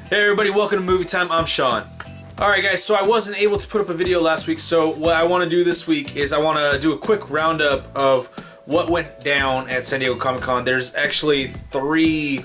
Hey everybody, welcome to Movie Time. I'm Sean. Alright guys, so I wasn't able to put up a video last week, so what I want to do this week is I want to do a quick roundup of what went down at San Diego Comic-Con. There's actually three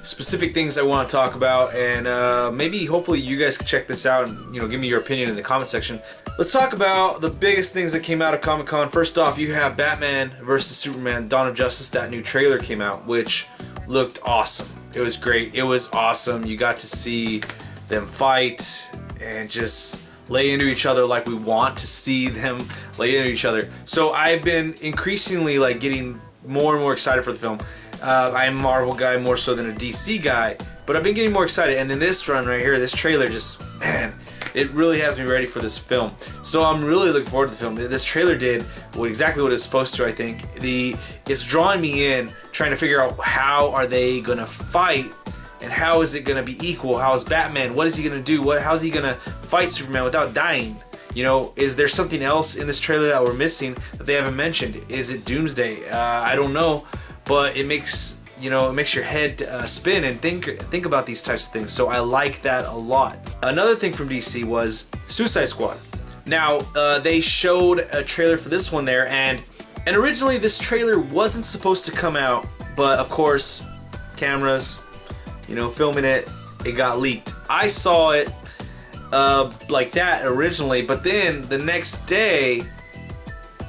specific things I want to talk about, and maybe hopefully you guys can check this out and give me your opinion in the comment section. Let's talk about the biggest things that came out of Comic-Con. First off, you have Batman vs. Superman Dawn of Justice. That new trailer came out, which looked awesome. It was great. It was awesome. You got to see them fight and just lay into each other like we want to see them lay into each other. So I've been increasingly getting more and more excited for the film. I'm a Marvel guy more so than a DC guy, but I've been getting more excited. And then this run right here, this trailer just, man, it really has me ready for this film. So I'm really looking forward to the film. This trailer did exactly what it's supposed to, I think. It's drawing me in, trying to figure out how are they gonna fight and how is it gonna be equal? How is Batman? What is he gonna do? How's he gonna fight Superman without dying? Is there something else in this trailer that we're missing that they haven't mentioned? Is it Doomsday? I don't know, but it makes it makes your head spin and think about these types of things. So I like that a lot. Another thing from DC was Suicide Squad. Now they showed a trailer for this one there, and originally this trailer wasn't supposed to come out, but of course cameras, filming it got leaked. I saw it like that originally, but then the next day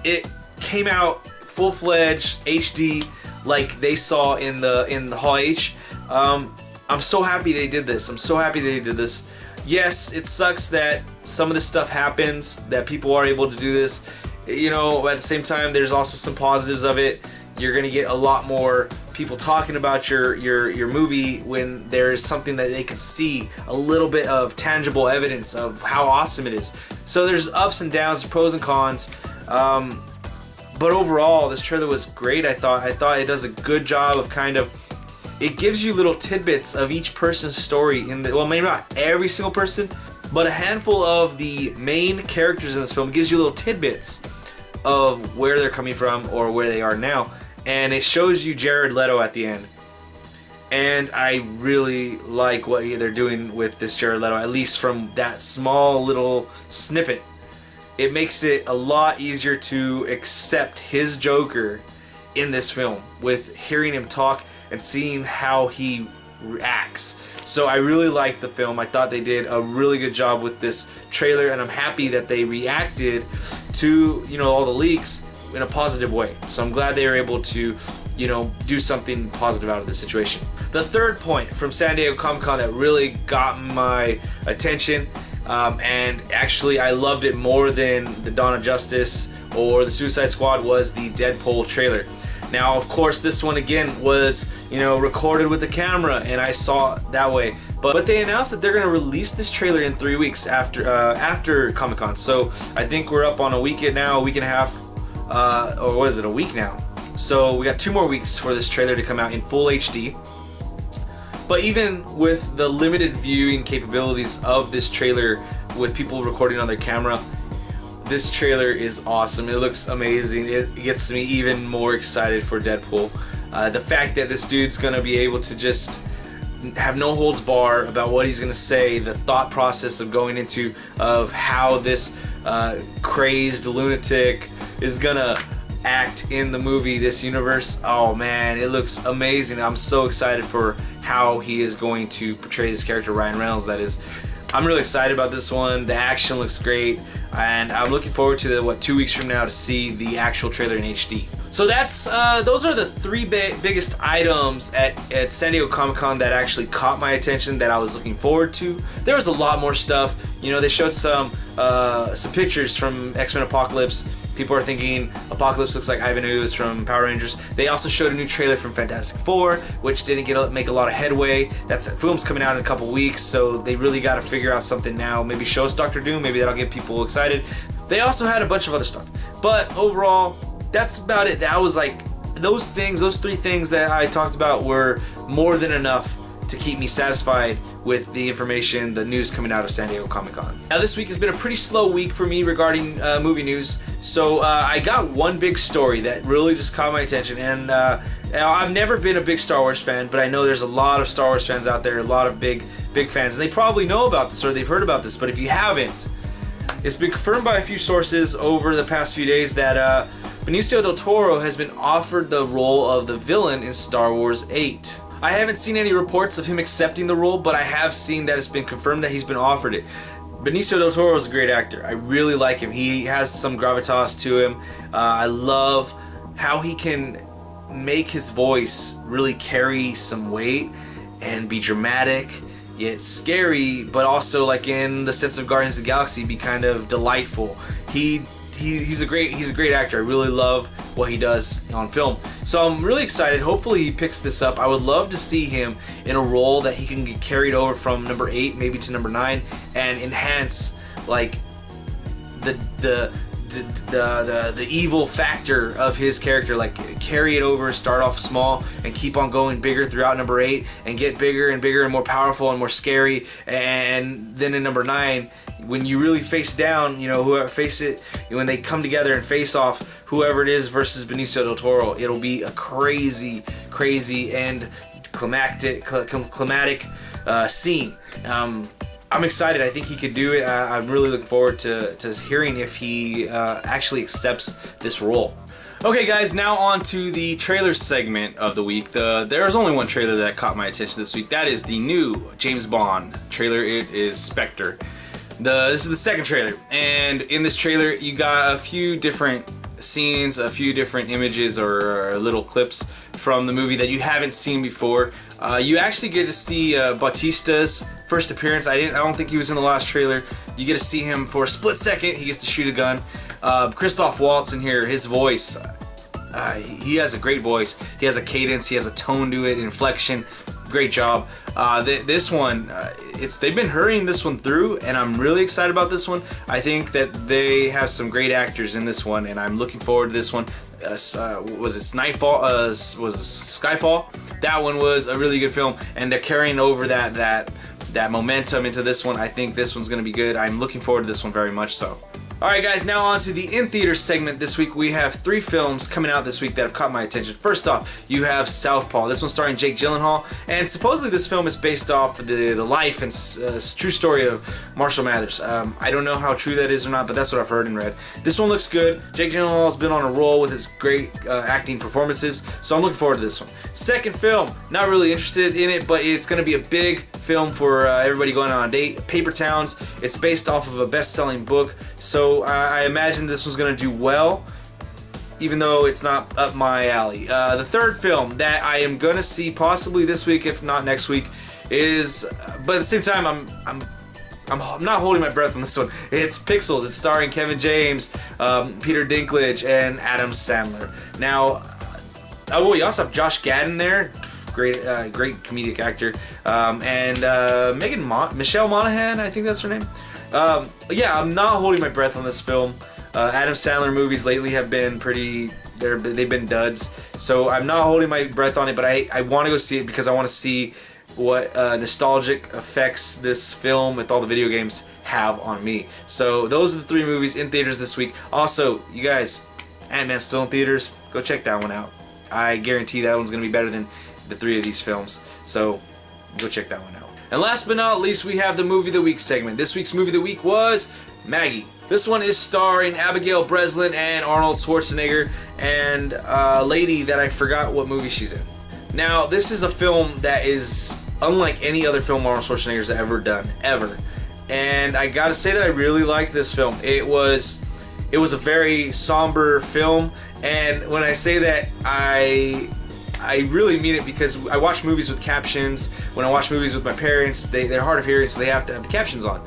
it came out full-fledged HD like they saw in the Hall H. I'm so happy they did this. I'm so happy they did this. Yes, it sucks that some of this stuff happens, that people are able to do this. At the same time, there's also some positives of it. You're gonna get a lot more people talking about your movie when there's something that they can see, a little bit of tangible evidence of how awesome it is. So there's ups and downs, pros and cons. But overall, this trailer was great. I thought it does a good job of it gives you little tidbits of each person's story well, maybe not every single person, but a handful of the main characters in this film. It gives you little tidbits of where they're coming from or where they are now. And it shows you Jared Leto at the end. And I really like what they're doing with this Jared Leto, at least from that small little snippet. It makes it a lot easier to accept his Joker in this film with hearing him talk and seeing how he reacts. So I really liked the film. I thought they did a really good job with this trailer, and I'm happy that they reacted to all the leaks in a positive way. So I'm glad they were able to do something positive out of this situation. The third point from San Diego Comic-Con that really got my attention, and actually I loved it more than the Dawn of Justice or the Suicide Squad, was the Deadpool trailer. Now of course this one again was recorded with the camera, and I saw it that way, but they announced that they're going to release this trailer in 3 weeks after Comic-Con. So I think we're up on a week and a half, or what is it, a week now. So we got 2 more weeks for this trailer to come out in full HD. But even with the limited viewing capabilities of this trailer, with people recording on their camera, this trailer is awesome. It looks amazing. It gets me even more excited for Deadpool. The fact that this dude's gonna be able to just have no holds bar about what he's gonna say, the thought process of going into of how this crazed lunatic is gonna act in the movie, this universe. Oh man, it looks amazing. I'm so excited for how he is going to portray this character, Ryan Reynolds, that is. I'm really excited about this one. The action looks great, and I'm looking forward to 2 weeks from now to see the actual trailer in HD. So that's those are the 3 biggest items at San Diego Comic-Con that actually caught my attention, that I was looking forward to. There was a lot more stuff. They showed some pictures from X-Men Apocalypse. People are thinking Apocalypse looks like Ivan Ooze from Power Rangers. They also showed a new trailer from Fantastic Four, which didn't make a lot of headway. That film's coming out in a couple weeks, so they really got to figure out something now. Maybe show us Doctor Doom. Maybe that'll get people excited. They also had a bunch of other stuff, but overall, that's about it. That was those 3 things that I talked about were more than enough to keep me satisfied with the information, the news coming out of San Diego Comic-Con. Now this week has been a pretty slow week for me regarding movie news, so I got one big story that really just caught my attention, and I've never been a big Star Wars fan, but I know there's a lot of Star Wars fans out there, a lot of big fans, and they probably know about this or they've heard about this, but if you haven't, it's been confirmed by a few sources over the past few days that Benicio del Toro has been offered the role of the villain in Star Wars 8. I haven't seen any reports of him accepting the role, but I have seen that it's been confirmed that he's been offered it. Benicio del Toro is a great actor. I really like him. He has some gravitas to him. I love how he can make his voice really carry some weight and be dramatic, yet scary, but also, like in the sense of Guardians of the Galaxy, be kind of delightful. He's a great actor. I really love what he does on film. So I'm really excited. Hopefully he picks this up. I would love to see him in a role that he can get carried over from number 8 maybe to number 9 and enhance like the evil factor of his character, like carry it over, start off small and keep on going bigger throughout number 8 and get bigger and bigger and more powerful and more scary, and then in number 9 when you really face down, you know, whoever face it, when they come together and face off whoever it is versus Benicio del Toro, it'll be a crazy and climactic scene. I'm excited. I think he could do it. I'm really looking forward to hearing if he actually accepts this role. Okay guys, now on to the trailer segment of the week. There's only one trailer that caught my attention this week. That is the new James Bond trailer. It is Spectre. This is the second trailer, and in this trailer you got a few different scenes, a few different images or little clips from the movie that you haven't seen before. You actually get to see Bautista's first appearance. I don't think he was in the last trailer. You get to see him for a split second. He gets to shoot a gun. Christoph Waltz in here, his voice, he has a great voice. He has a cadence, he has a tone to it, inflection. Great job. This one, they've been hurrying this one through, and I'm really excited about this one. I think that they have some great actors in this one, and I'm looking forward to this one. Was it Skyfall? That one was a really good film, and they're carrying over that momentum into this one. I think this one's gonna be good. I'm looking forward to this one very much so. Alright guys, now on to the in-theater segment this week. We have 3 films coming out this week that have caught my attention. First off, you have Southpaw. This one starring Jake Gyllenhaal, and supposedly this film is based off the life and true story of Marshall Mathers. I don't know how true that is or not, but that's what I've heard and read. This one looks good. Jake Gyllenhaal's been on a roll with his great acting performances, so I'm looking forward to this one. Second film, not really interested in it, but it's going to be a big film for everybody going on a date. Paper Towns. It's based off of a best-selling book, so I imagine this one's going to do well, even though it's not up my alley. The third film that I am going to see possibly this week, if not next week, is, but at the same time, I'm not holding my breath on this one. It's Pixels. It's starring Kevin James, Peter Dinklage, and Adam Sandler. Now, you also have Josh Gad in there. Great comedic actor, and Michelle Monaghan, I think that's her name. Yeah, I'm not holding my breath on this film. Adam Sandler movies lately have been they've been duds, so I'm not holding my breath on it, but I want to go see it because I want to see what nostalgic effects this film with all the video games have on me. So those are the 3 movies in theaters this week. Also, you guys, Ant-Man's still in theaters. Go check that one out. I guarantee that one's going to be better than the 3 of these films, so go check that one out. And last but not least, we have the Movie of the Week segment. This week's Movie of the Week was Maggie. This one is starring Abigail Breslin and Arnold Schwarzenegger, and a lady that I forgot what movie she's in. Now, this is a film that is unlike any other film Arnold Schwarzenegger's ever done, ever. And I gotta say that I really liked this film. It was a very somber film, and when I say that, I really mean it because I watch movies with captions. When I watch movies with my parents, they're hard of hearing, so they have to have the captions on.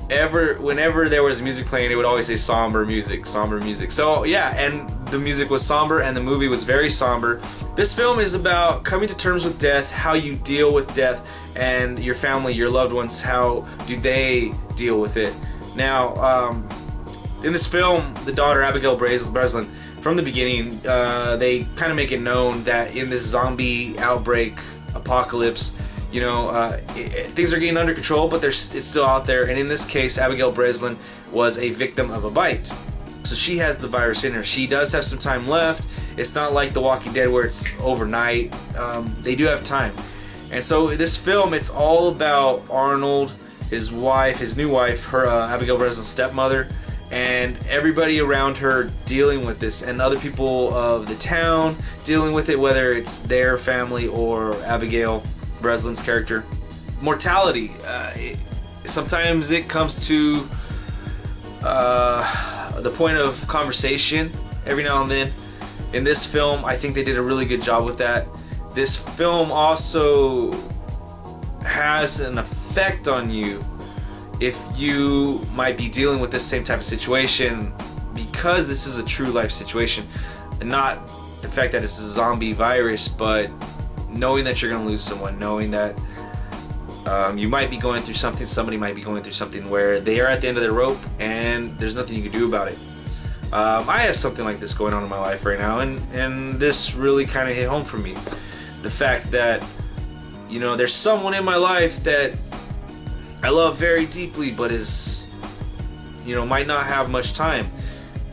Whenever there was music playing, it would always say somber music, somber music. So yeah, and the music was somber and the movie was very somber. This film is about coming to terms with death, how you deal with death, and your family, your loved ones, how do they deal with it. Now, in this film, the daughter, Abigail Breslin, from the beginning, they kind of make it known that in this zombie outbreak apocalypse, you know, things are getting under control, but it's still out there. And in this case, Abigail Breslin was a victim of a bite. So she has the virus in her. She does have some time left. It's not like The Walking Dead where it's overnight. They do have time. And so this film, it's all about Arnold, his wife, his new wife, her Abigail Breslin's stepmother, and everybody around her dealing with this, and other people of the town dealing with it, whether it's their family or Abigail Breslin's character. Mortality. Sometimes it comes to the point of conversation every now and then. In this film, I think they did a really good job with that. This film also has an effect on you if you might be dealing with this same type of situation, because this is a true life situation. Not the fact that it's a zombie virus, but knowing that you're going to lose someone, knowing that you might be going through something, somebody might be going through something where they are at the end of their rope and there's nothing you can do about it. I have something like this going on in my life right now, and this really kind of hit home for me. The fact that, you know, there's someone in my life that I love very deeply, but is, you know, might not have much time.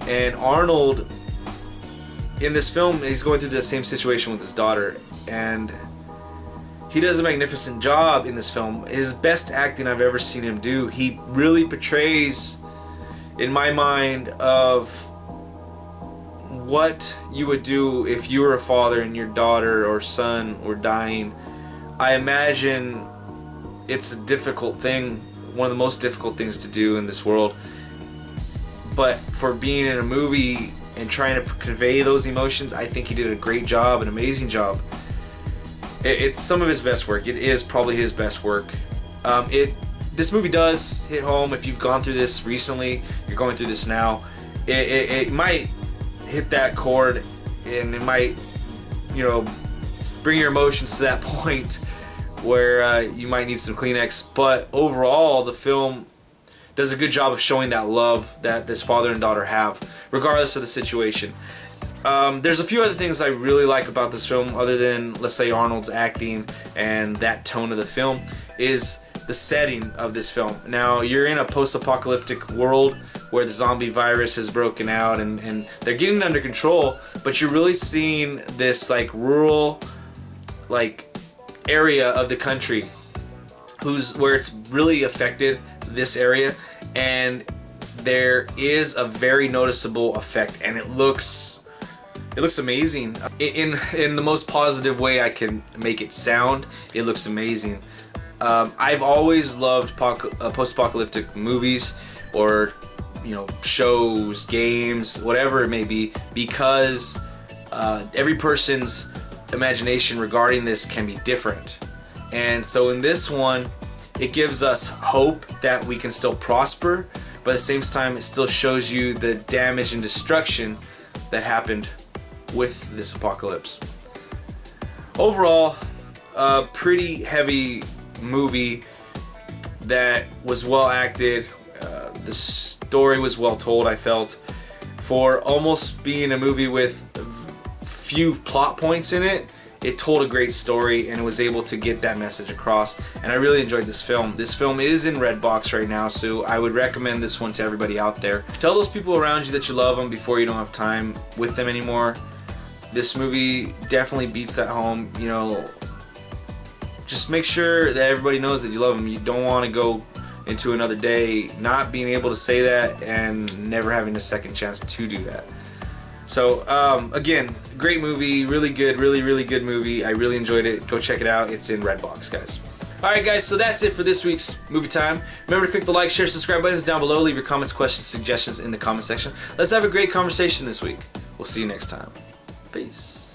And Arnold, in this film, he's going through the same situation with his daughter, and he does a magnificent job in this film. His best acting I've ever seen him do. He really portrays, in my mind, of what you would do if you were a father and your daughter or son were dying. I imagine it's a difficult thing, one of the most difficult things to do in this world. But for being in a movie and trying to convey those emotions, I think he did a great job, an amazing job. It's some of his best work. It is probably his best work. This movie does hit home. If you've gone through this recently, you're going through this now, it might hit that chord, and it might, you know, bring your emotions to that point where you might need some Kleenex. But overall, the film does a good job of showing that love that this father and daughter have, regardless of the situation. There's a few other things I really like about this film, other than, let's say, Arnold's acting and that tone of the film, is the setting of this film. Now, you're in a post-apocalyptic world where the zombie virus has broken out and they're getting it under control, but you're really seeing this like rural like area of the country where it's really affected this area, and there is a very noticeable effect, and it looks amazing in the most positive way I can make it sound. It looks amazing. I've always loved post-apocalyptic movies, or, you know, shows, games, whatever it may be, because every person's imagination regarding this can be different. And so in this one, it gives us hope that we can still prosper, but at the same time, it still shows you the damage and destruction that happened with this apocalypse. Overall, a pretty heavy movie that was well acted. The story was well told, I felt. For almost being a movie with few plot points in it, it told a great story and was able to get that message across, and I really enjoyed this film. This film is in Redbox right now, so I would recommend this one to everybody out there. Tell those people around you that you love them before you don't have time with them anymore. This movie definitely beats that home. You know, just make sure that everybody knows that you love them. You don't want to go into another day not being able to say that and never having a second chance to do that. So again, great movie, really good, really good movie. I really enjoyed it. Go check it out. It's in Redbox, guys. Alright guys, so that's it for this week's movie time. Remember to click the like, share, subscribe buttons down below. Leave your comments, questions, suggestions in the comment section. Let's have a great conversation this week. We'll see you next time. Peace.